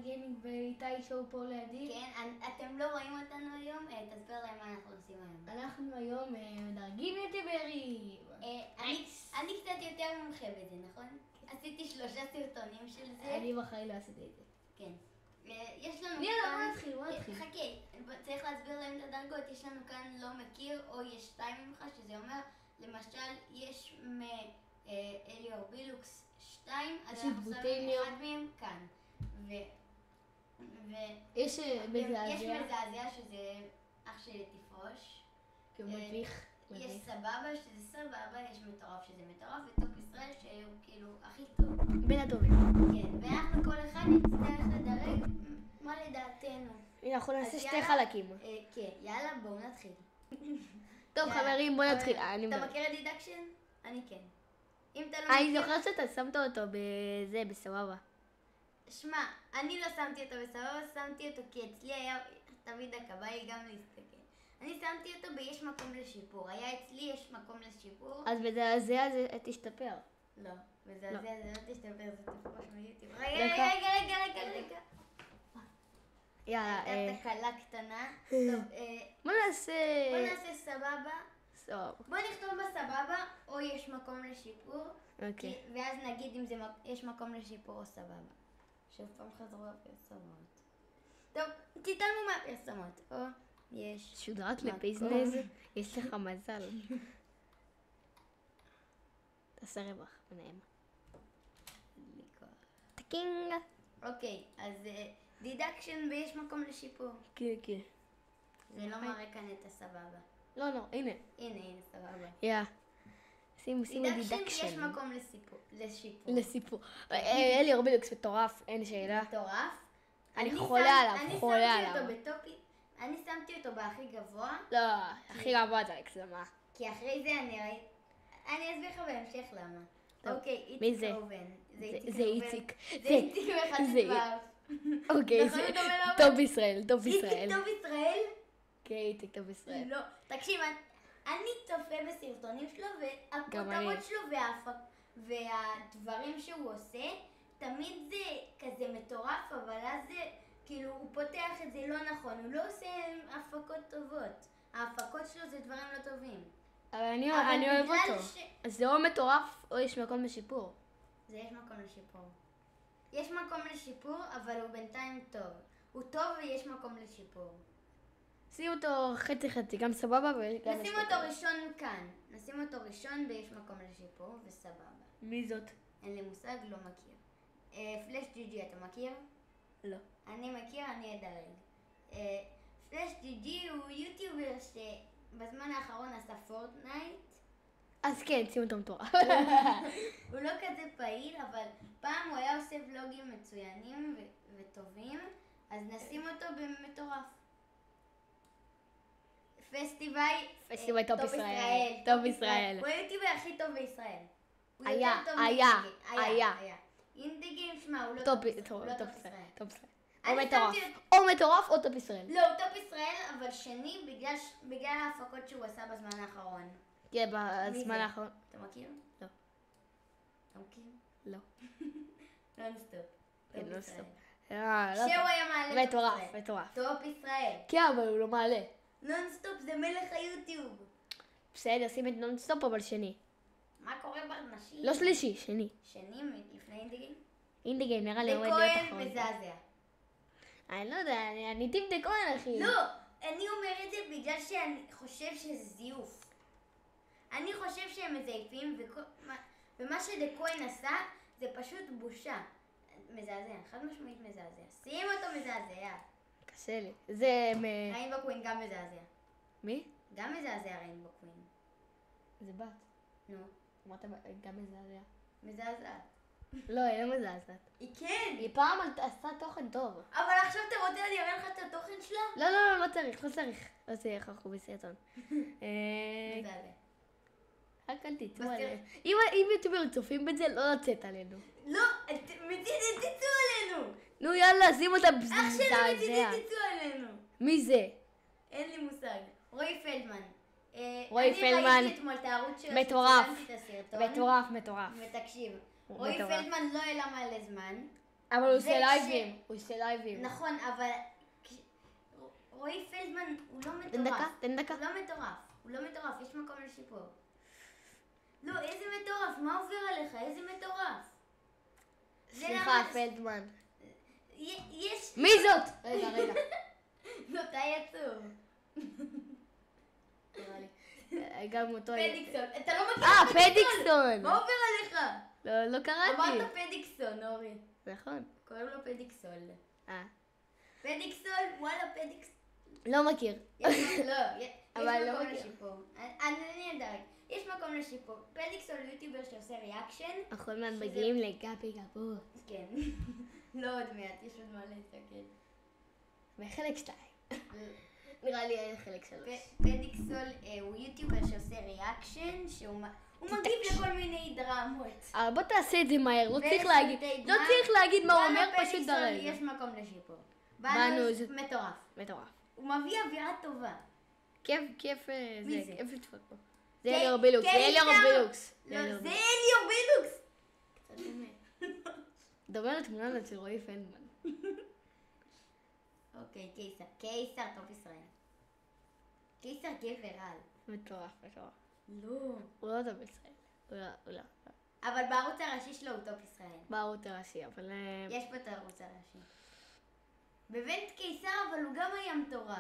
גיימינג ואיתי שואו פה לידי. כן, אתם לא רואים אותנו היום, תסביר להם מה אנחנו עושים היום. אנחנו היום מדרגים יוטיוברים. אני קצת יותר מומחה בזה, נכון? עשיתי 3 סרטונים של זה. אני בחיים לא עשיתי את זה. כן. יש לנו יאללה, בוא נתחיל. חכה, צריך להסביר להם את הדרגות. יש לנו כאן לא מכיר, או יש 2 ממך, שזה אומר, למשל, יש אליאור בילוקס 2, אז אנחנו שמים אחד מהם כאן. יש מזעזע. יש מזעזע שזה אח שלי תפרוש. מביך. יש סבבה שזה סבבה, יש מטורף שזה מטורף, וטופ ישראל שהוא כאילו הכי טוב. בין הטובים. כן, ואנחנו כל אחד נצטרך לדרג מה לדעתנו. הנה, אנחנו נעשה 2 חלקים. כן, יאללה, בואו נתחיל. טוב חברים, בואו נתחיל. אתה מכיר את דידקשן? אני כן. אני זוכרת שאתה שמת אותו בזה, בסבבה. שמע, אני לא שמתי אותו בסבבה, שמתי אותו כי אצלי היה תמיד הקבאי גם להסתכל. אני שמתי אותו ביש מקום לשיפור. היה אצלי יש מקום לשיפור. אז מזעזע זה תשתפר. לא, מזעזע זה לא תשתפר, זה תפרוש מיוטיוב. רגע. יאללה. הייתה תקלה קטנה. טוב, בוא נעשה סבבה. סבבה. בוא נכתוב בסבבה, או יש מקום לשיפור. אוקיי. ואז נגיד אם יש מקום לשיפור או סבבה. שוב פעם חזרו הפרסומות. טוב, תתעלמו מהפרסומות. או יש... שודרק לביזנס, יש לך מזל. תעשה רווח ביניהם. טקינג. אוקיי, אז דידקשן ויש מקום לשיפור. כן. זה לא מראה כאן את הסבבה. לא, הנה. הנה, סבבה. שימו דידקשן. יש מקום לשיפור. אליאור בילוקס מטורף, אין שאלה. מטורף. אני חולה עליו. אני שמתי אותו בהכי גבוה. לא, הכי גבוה זה הגזמה. כי אחרי זה אני אסביר לך בהמשך למה. אוקיי, מי זה? איציק ראובן. זה איציק. זה איציק מחצית. אוקיי, זה טוב ישראל. איציק טוב ישראל? כן, איציק טוב ישראל. לא, תקשיב, אני צופה בסרטונים שלו, והכותרות שלו והדברים שהוא עושה, תמיד זה כזה מטורף, אבל אז זה, כאילו, הוא פותח את זה לא נכון, הוא לא עושה הפקות טובות. ההפקות שלו זה דברים לא טובים. אבל אני אוהב אותו. אז זה או מטורף או יש מקום לשיפור. זה יש מקום לשיפור. יש מקום לשיפור, אבל הוא בינתיים טוב. הוא טוב ויש מקום לשיפור. שים אותו חצי, גם סבבה וגם... נשים אותו ראשון כאן. נשים אותו ראשון ויש מקום לשיפור וסבבה. מי זאת? אין לי מושג, לא מכיר. פלאש ג'י אתה מכיר? לא. אני מכיר, אני אדרג. פלאש ג'י הוא יוטיובר שבזמן האחרון עשה פורטנייט. אז כן, שים אותו מטורף. הוא לא כזה פעיל, אבל פעם הוא היה עושה ולוגים מצוינים וטובים, אז נשים אותו במטורף. פסטיבל טופ ישראל. הוא היוטיובר הכי טוב בישראל. היה. אינדיגיים, שמע, הוא לא טופ ישראל. או מטורף או טופ ישראל. לא, הוא טופ ישראל, אבל שני בגלל ההפקות שהוא עשה בזמן האחרון. כן, בזמן האחרון. אתה מכיר? לא. אתה מכיר? לא. נונסטופ. שהוא שהוא היה מעלה מטורף. טופ ישראל. כן, אבל הוא לא מעלה. נונסטופ זה מלך היוטיוב. בסדר, שים את נונסטופ אבל שני. מה קורה בנשים? לא שלישי, שני. שני לפני אינדיגיים? אינדיגיים נראה לי עומד להיות וכהן אחרון. מזעזע. אני לא יודע, אני טיפ כהן אחי. לא, אני אומר את זה בגלל שאני חושב שזה זיוף. אני חושב שהם מזייפים, ומה שדקוין עשה זה פשוט בושה. מזעזע, חד משמעית מזעזע. שים אותו מזעזע. קשה לי. זה ריינבו קווין גם מזעזע. מי? גם מזעזע ריינבו קווין. זה בת. נו. אמרת גם מזעזע. מזעזעת. לא, היא לא מזעזעת. היא כן. היא פעם עשתה תוכן טוב. אבל עכשיו אתה רוצה אני אראה לך את התוכן שלה? לא צריך, אנחנו בסרטון. מזעזע. רק אל תצאו עלינו. אם יוטיוברים צופים בזה, לא לצאת עלינו. לא, מצידי תצאו עלינו. נו יאללה, שים אותה אח שלי מצידי תצאו עלינו. מי זה? אין לי מושג. רועי פלדמן. רועי פלדמן. אני ראיתי אתמול את הערוץ שלו שצילמתי את הסרטון. מטורף. ותקשיב, רועי פלדמן לא העלה מלא זמן. אבל הוא עושה וכש- לייבים. הוא עושה לייבים. נכון, אבל רועי פלדמן הוא לא תן מטורף. דקה, תן דקה. הוא לא מטורף, יש מקום לשיפור. לא, איזה מטורף, מה עובר עליך? איזה מטורף. זה סליחה, למה- פלדמן. יש... מי זאת? רגע. זאת היצור. נראה לי. גם אותו... פדיקסון. אתה לא מכיר את פדיקסון. מה עובר עליך? לא קראתי. אמרת פדיקסון, אורי. נכון. קוראים לו פדיקסון. אה. פדיקסון, וואלה פדיקסון. לא מכיר. לא, יש אבל לא מקום מכיר. לשיפור. אני אדרג. יש מקום לשיפור. פדיקסון הוא יוטיובר שעושה ריאקשן. אנחנו עוד מעט מגיעים לגבי גבות. כן. לא עוד מעט, יש עוד מה להסתכל. בחלק 2. נראה לי חלק 3. פדיקסון הוא יוטיובר שעושה ריאקשן, שהוא מגיב לכל מיני דרמות. בוא תעשה את זה מהר, לא צריך וסרטי להגיד מה הוא אומר, בנו פשוט פדיקסון דרג. יש מקום לשיפור. בנו בנו זה- מטורף. מטורף. הוא מביא אווירה טובה. כיף מי זה, זה? כיף לצפות פה. זה אליור בילוקס, זה אליור בילוקס. לא, זה אליור בילוקס. קצת דומה. דומה לתמונה אצל רועי פלדמן. אוקיי, קיסר. קיסר טוב ישראל. קיסר גבר על. מטורף. לא. הוא לא טוב בישראל. הוא לא. אבל בערוץ הראשי שלו הוא טופ ישראל. בערוץ הראשי, אבל... יש פה את הערוץ הראשי. בבנט קיסר, אבל הוא גם היה מטורף.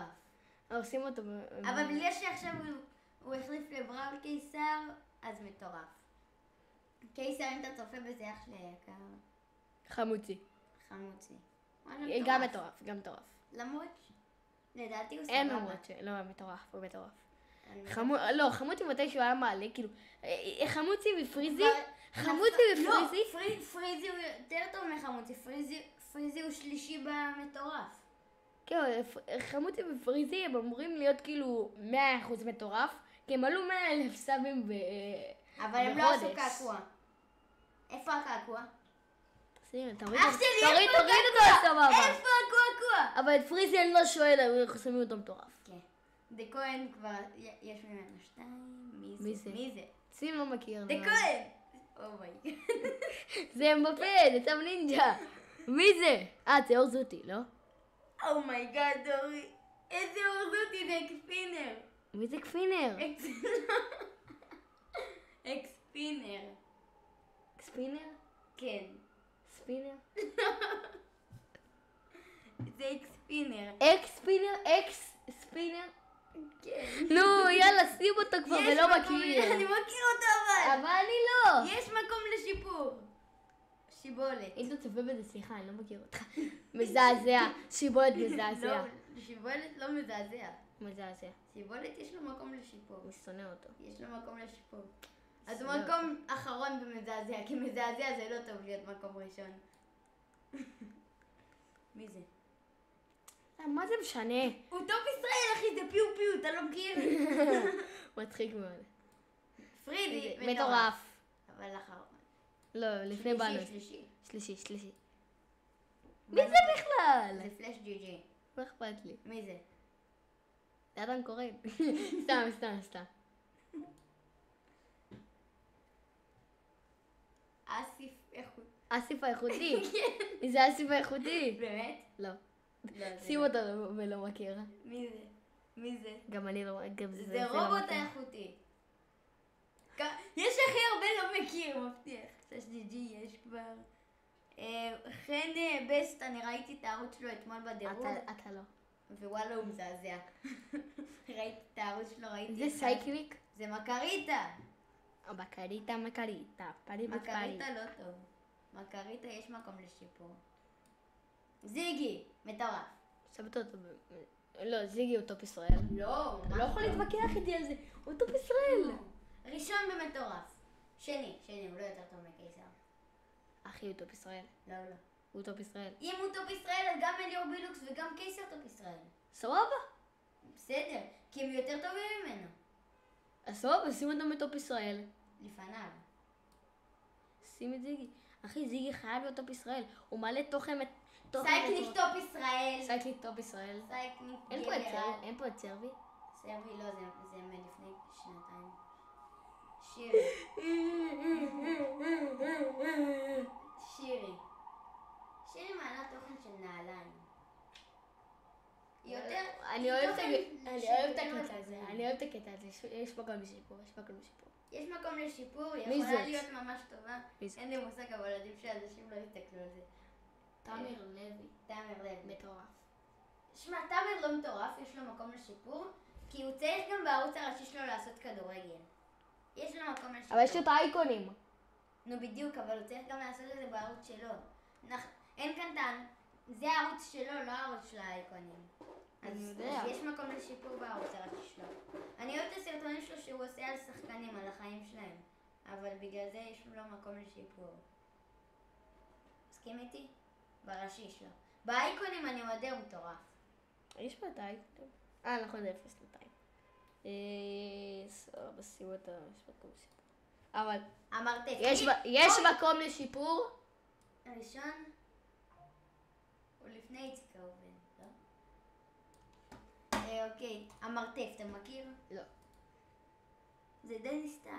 עושים אותו... אבל בגלל שעכשיו הוא החליף לבראול קיסר, אז מטורף. קיסר, אם אתה צופה בזה, אח שלי היקר, חמוצי. חמוצי. גם מטורף. למרות לדעתי הוא אין סבבה. למרות לא, הוא מטורף. אני- לא, חמוצי מתי שהוא היה מעלה, כאילו... חמוצי ופריזי? כבר- חמוצי לא, ופריזי? פריזי הוא יותר טוב מחמוצי. פריזי הוא שלישי במטורף. כן, חמוצי ופריזי הם אמורים להיות כאילו 100% מטורף, כי הם עלו 100,000 סאבים אבל הם לא עשו בחודש. קעקוע. איפה הקעקוע? תוריד אח שלי, איפה אותו, סבבה. איפה הקעקוע? אבל את פריזי אני לא שואל, אנחנו שמים אותו מטורף. כן. דה כהן כבר, יש ממנו 2. מי זה? מי זה? שים לא מכיר. דה כהן! אומי. זה אמבפה, זה צו נינג'ה. מי זה? זה אור זוטי, לא? אומייגאד, אורי. איזה אורזותי, זה אקספינר. מי זה קפינר? אקספינר. ספינר? כן. ספינר? זה אקספינר. אקס ספינר? כן. נו, יאללה, שים אותו כבר יש ולא מקום- מכיר. אני מכיר אותו אבל. אבל אני לא. יש מקום לשיפור. שיבולת. אם אתה צופה בזה, סליחה, אני לא מכיר אותך. מזעזע. שיבולת מזעזע. לא, שיבולת לא מזעזע. מזעזע. שיבולת יש לו מקום לשיפור. אני שונא אותו. יש לו מקום לשיפור. אז הוא שונא מקום אחרון במזעזע, כי מזעזע זה לא טוב להיות מקום ראשון. מי זה? מה זה משנה? הוא טוב ישראל, אחי, זה פיו פיו, אתה לא מכיר? מצחיק מאוד. פרידי, מטורף. אבל אחרון. לא, לפני בנו. שלישי. שלישי. מי זה בכלל? זה פלאש ג'י ג'י. לא אכפת לי. מי זה? זה אדם קורן. סתם. אסיף איכות. אסיף האיכותי. זה אסיף האיכותי. באמת? לא. לא, זה שים לא. אותו ולא מכיר. מי זה? מי זה? גם אני לא... זה רובוט איכותי. יש הכי הרבה לא מכיר, מבטיח. פלאש ג'י ג'י יש כבר. חן בסט, אני ראיתי את הערוץ שלו אתמול בדירוג. אתה לא. ווואלה הוא מזעזע. ראיתי את הערוץ שלו, ראיתי... זה את סייקליק? זה מקריטה. מקריטה. פרי בפרי. מקריטה לא טוב. מקריטה יש מקום לשיפור. זיגי, מטורף. שמת אותו לא, זיגי הוא טופ ישראל. לא, אתה לא יכול להתווכח איתי על זה. הוא טופ ישראל. ראשון במטורף. שני, הוא לא יותר טוב מקיסר. אחי, הוא טופ ישראל. לא. הוא טופ ישראל. אם הוא טופ ישראל, אז גם אליאור בילוקס וגם קיסר טופ ישראל. סבבה. בסדר, כי הם יותר טובים ממנו. אז סבבה, שים אותם בטופ ישראל. לפניו. שים את זיגי. אחי, זיגי חייב להיות טופ ישראל. הוא מעלה תוכן... סייקניק טופ ישראל. סייקליק טופ ישראל. סייקניק אין פה את סרבי? סרבי לא, זה מלפני שנתיים. שירי. שירי מעלה תוכן של נעליים. יותר... אני אוהב את תוכן הקטע של הזה, אני אוהב את הקטע הזה, יש מקום לשיפור, יש מקום לשיפור. יש מקום לשיפור, מי יכולה זאת? להיות ממש טובה. מי זאת? אין לי מושג, אבל עדיף שאנשים לא יסתכלו על זה. תמיר לוי, תמיר לב. מטורף. שמע, תמיר לא מטורף, יש לו מקום לשיפור, כי הוא צריך גם בערוץ הראשי שלו לעשות כדורגל. יש לו מקום לשיפור. אבל יש לו את האייקונים. נו בדיוק, אבל הוא צריך גם לעשות את זה בערוץ שלו. אין כאן טען, זה הערוץ שלו, לא הערוץ של האייקונים. אני אז יודע. יש מקום לשיפור בערוץ הראשי שלו. אני אוהב את הסרטונים שלו שהוא עושה על שחקנים, על החיים שלהם. אבל בגלל זה יש לו מקום לשיפור. מסכים איתי? בראשי שלו. באייקונים אני יודע, הוא מטורף. יש פה את האייקונים. נכון, זה 0-200. סבבה, שימו את ה... יש מקום לשיפור. אבל המרתף. יש מקום לשיפור. הראשון הוא לפני איציק ראובן, לא? אוקיי, המרתף, אתה מכיר? לא. זה דניס טל.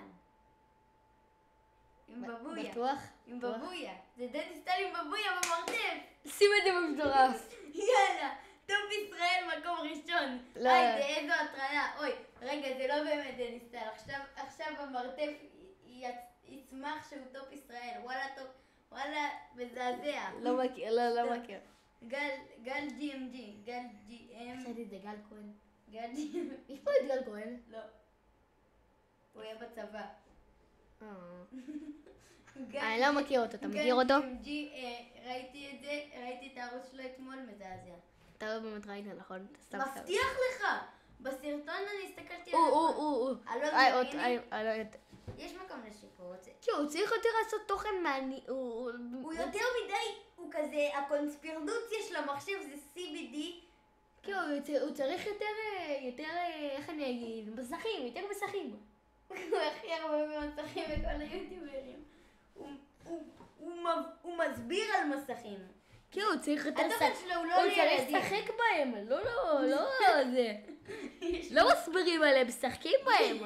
עם בבויה. בטוח? עם בטוח? בבויה. זה דניס טל עם בבויה במרתף. שים את זה במטורף. יאללה, טופ ישראל מקום ראשון. לא. היי, זה איזו הטרלה. אוי, רגע, זה לא באמת דניס טל. עכשיו במרתף יצמח שהוא טופ ישראל. וואלה טופ, וואלה, מזעזע. לא מכיר, לא מכיר. גל GMG, גל GM, חשבתי את זה גל כהן. גל GM, יש פה את גל כהן. לא. הוא היה בצבא. גל אני לא מכיר אותו, אתה מכיר אותו? גל GMG, ראיתי את זה, ראיתי את הערוץ שלו אתמול, מזעזע. אתה לא באמת ראית, נכון? אתה סתם סתם. מבטיח לך! בסרטון אני הסתכלתי על הוא. אלון הנה. גרעיני. יש מקום לשיפור. הוא צריך יותר לעשות תוכן מעניין. הוא יותר מדי, הוא כזה, הקונספירדוציה של המחשב זה CBD. כאילו, הוא צריך יותר, איך אני אגיד, מסכים, יותר מסכים. הוא הכי הרבה מסכים בכל היוטיוברים. הוא מסביר על מסכים. כאילו, הוא צריך יותר התוכן שלו הוא לא הוא צריך לילדים. לשחק בהם, לא זה. לא מסבירים עליהם, משחקים בהם.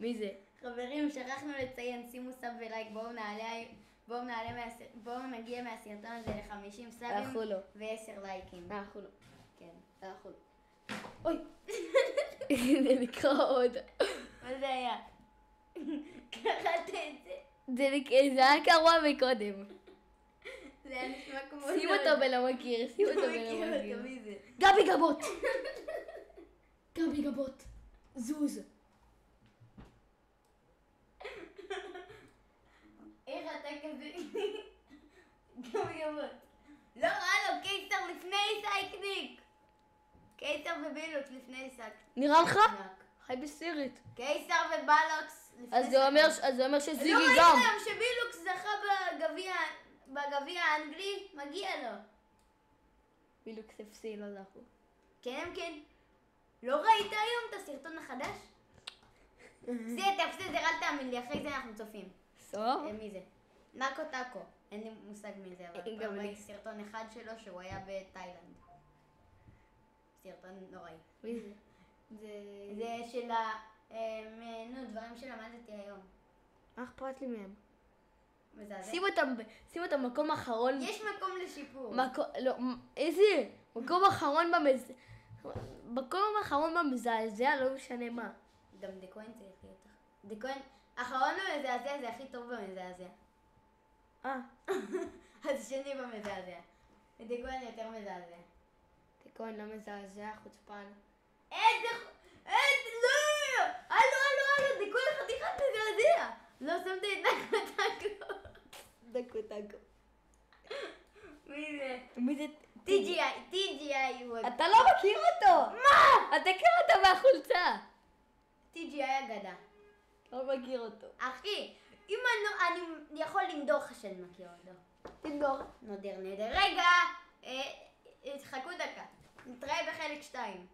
מי זה? חברים, שכחנו לציין, שימו סאב ולייק, בואו נגיע מהסרטון הזה ל50 סאבים אנחנו לא. ו10 לייקים. אנחנו לא. כן. אנחנו לא. אוי. זה נקרא עוד. מה זה היה? קראת את זה? זה היה קרוע מקודם. זה היה נשמע כמו... שים אותו בלא מכיר, שים אותו לא בלא מכיר מכיר. אותו, מי זה? גבי גבות! גבי גבות. זוז. איך אתה כזה? גם ימות. לא רע לו, קיסר לפני סייקניק! קיסר ובילוק לפני סייקניק. נראה לך? חי בסרט. קיסר ובלוקס לפני אז זה אומר שזיגי לא גם. ראית היום שבילוקס זכה בגביע האנגלי? מגיע לו. בילוקס אפסי, לא זכו. כן, כן. לא ראית היום את הסרטון החדש? זה, תפסיד, זה אל תאמין לי, אחרי זה אנחנו צופים. סוף? מי זה? נאקו טאקו. אין לי מושג מי זה, אבל גם פעם לי. ראיתי סרטון אחד שלו שהוא היה בתאילנד. סרטון נוראי. מי זה? זה של דברים שלמדתי היום. מה אכפת לי מהם? מזעזע. שים אותם מקום אחרון. יש מקום לשיפור. לא, איזה? מקום אחרון במזעזע, לא משנה מה. גם דקוין צריך להיות. דקוין, אחרון במזעזע זה הכי טוב במזעזע. אז שני במזעזע. דקוין יותר מזעזע. תיקון לא מזעזע, חוצפן. לא! הלו, דקוין חתיכת מזעזע! לא שמת את נקו. דקו. מי זה? מי זה? TGI הוא... אתה לא מכיר אותו! מה? אתה מכיר אותו מהחולצה. TGI אגדה. לא מכיר אותו. אחי, אם אני יכול לנדור לך שאני מכיר אותו. תנדור. נדר. רגע, חכו דקה. נתראה בחלק 2.